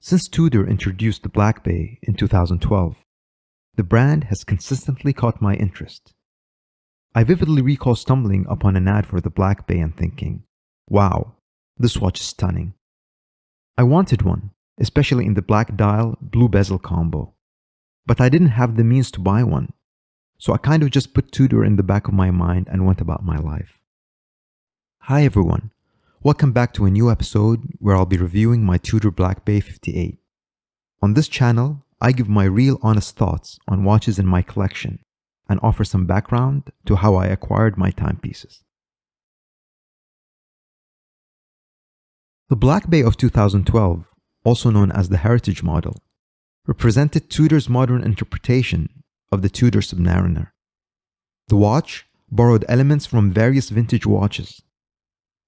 Since Tudor introduced the Black Bay in 2012, the brand has consistently caught my interest. I vividly recall stumbling upon an ad for the Black Bay and thinking, wow, this watch is stunning. I wanted one, especially in the black dial, blue bezel combo. But I didn't have the means to buy one, so I kind of just put Tudor in the back of my mind and went about my life. Hi everyone, welcome back to a new episode where I'll be reviewing my Tudor Black Bay 58. On this channel, I give my real honest thoughts on watches in my collection and offer some background to how I acquired my timepieces. The Black Bay of 2012, also known as the Heritage model, represented Tudor's modern interpretation of the Tudor Submariner. The watch borrowed elements from various vintage watches.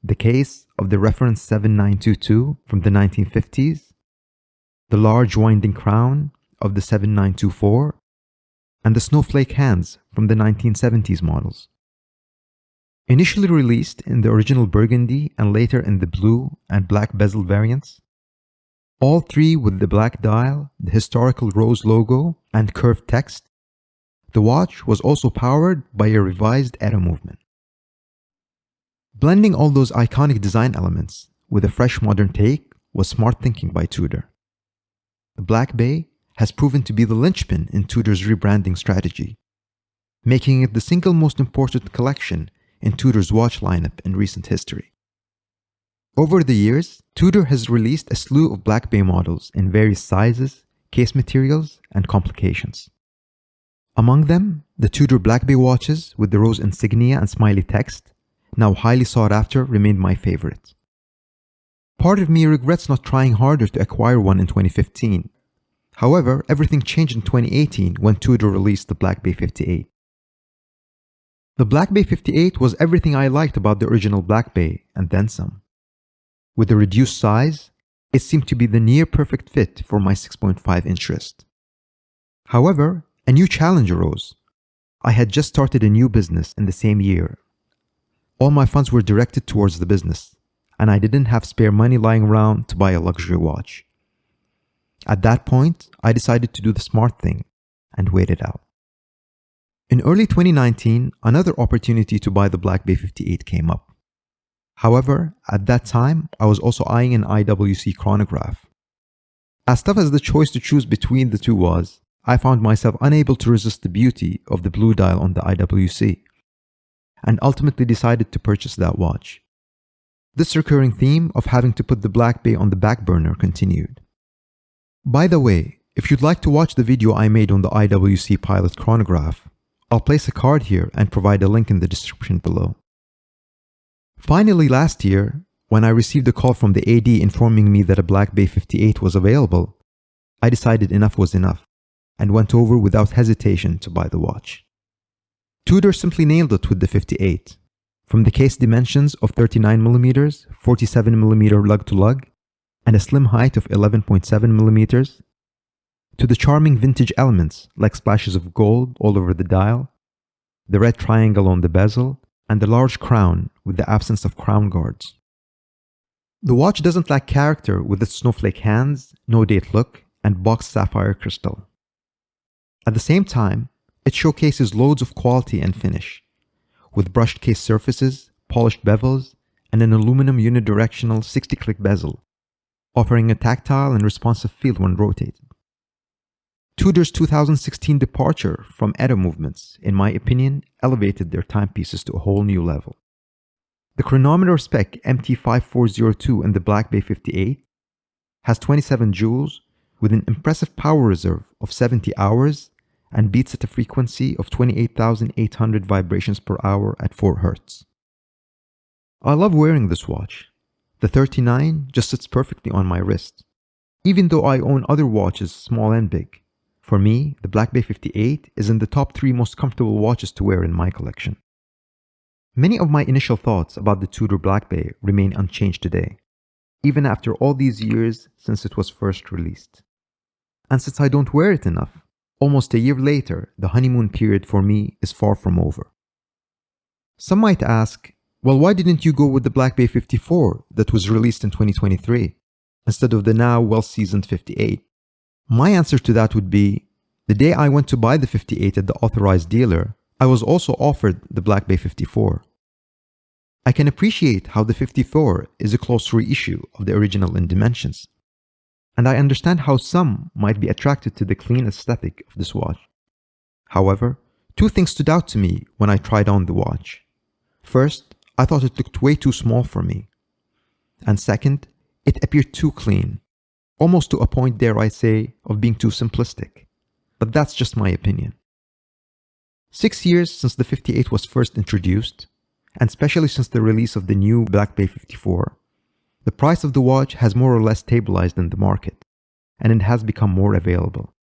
The case of the reference 7922 from the 1950s, the large winding crown of the 7924, and the snowflake hands from the 1970s models. Initially released in the original burgundy and later in the blue and black bezel variants, all three with the black dial, the historical rose logo, and curved text, the watch was also powered by a revised era movement. Blending all those iconic design elements with a fresh modern take was smart thinking by Tudor. The Black Bay has proven to be the linchpin in Tudor's rebranding strategy, making it the single most important collection in Tudor's watch lineup in recent history. Over the years, Tudor has released a slew of Black Bay models in various sizes, case materials, and complications. Among them, the Tudor Black Bay watches with the rose insignia and smiley text, now highly sought after, remained my favorite. Part of me regrets not trying harder to acquire one in 2015. However, everything changed in 2018 when Tudor released the Black Bay 58. The Black Bay 58 was everything I liked about the original Black Bay, and then some. With the reduced size, it seemed to be the near-perfect fit for my 6.5-inch wrist. However, a new challenge arose. I had just started a new business in the same year. All my funds were directed towards the business, and I didn't have spare money lying around to buy a luxury watch. At that point, I decided to do the smart thing and wait it out. In early 2019, another opportunity to buy the Black Bay 58 came up. However, at that time, I was also eyeing an IWC chronograph. As tough as the choice to choose between the two was, I found myself unable to resist the beauty of the blue dial on the IWC, and ultimately decided to purchase that watch. This recurring theme of having to put the Black Bay on the back burner continued. By the way, if you'd like to watch the video I made on the IWC Pilot chronograph, I'll place a card here and provide a link in the description below. Finally, last year, when I received a call from the AD informing me that a Black Bay 58 was available, I decided enough was enough and went over without hesitation to buy the watch. Tudor simply nailed it with the 58, from the case dimensions of 39mm, 47mm lug-to-lug, and a slim height of 11.7mm, to the charming vintage elements like splashes of gold all over the dial, the red triangle on the bezel, and the large crown with the absence of crown guards. The watch doesn't lack character with its snowflake hands, no-date look, and boxed sapphire crystal. At the same time, it showcases loads of quality and finish, with brushed case surfaces, polished bevels, and an aluminum unidirectional 60-click bezel, offering a tactile and responsive feel when rotated. Tudor's 2016 departure from era movements, in my opinion, elevated their timepieces to a whole new level. The chronometer spec MT5402 in the Black Bay 58 has 27 joules with an impressive power reserve of 70 hours and beats at a frequency of 28,800 vibrations per hour at 4 Hz. I love wearing this watch. The 39 just sits perfectly on my wrist. Even though I own other watches, small and big, for me, the Black Bay 58 is in the top 3 most comfortable watches to wear in my collection. Many of my initial thoughts about the Tudor Black Bay remain unchanged today, even after all these years since it was first released. And since I don't wear it enough, almost a year later, the honeymoon period for me is far from over. Some might ask, well, why didn't you go with the Black Bay 54 that was released in 2023? instead of the now well-seasoned 58? My answer to that would be, the day I went to buy the 58 at the authorized dealer, I was also offered the Black Bay 54. I can appreciate how the 54 is a close reissue of the original in dimensions, and I understand how some might be attracted to the clean aesthetic of this watch. However, two things stood out to me when I tried on the watch. First, I thought it looked way too small for me. And second, it appeared too clean, almost to a point, dare I say, of being too simplistic. But that's just my opinion. 6 years since the 58 was first introduced, and especially since the release of the new Black Bay 54, the price of the watch has more or less stabilized in the market, and it has become more available.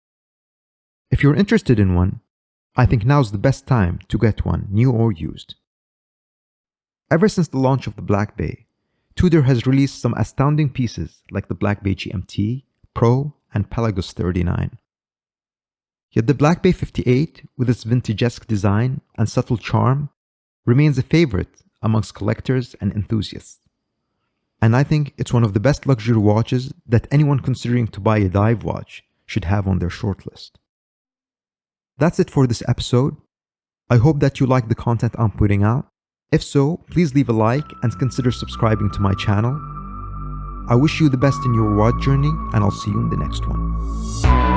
If you're interested in one, I think now's the best time to get one, new or used. Ever since the launch of the Black Bay, Tudor has released some astounding pieces like the Black Bay GMT, Pro, and Pelagos 39. Yet the Black Bay 58, with its vintage-esque design and subtle charm, remains a favorite amongst collectors and enthusiasts. And I think it's one of the best luxury watches that anyone considering to buy a dive watch should have on their shortlist. That's it for this episode. I hope that you like the content I'm putting out. If so, please leave a like and consider subscribing to my channel. I wish you the best in your watch journey, and I'll see you in the next one.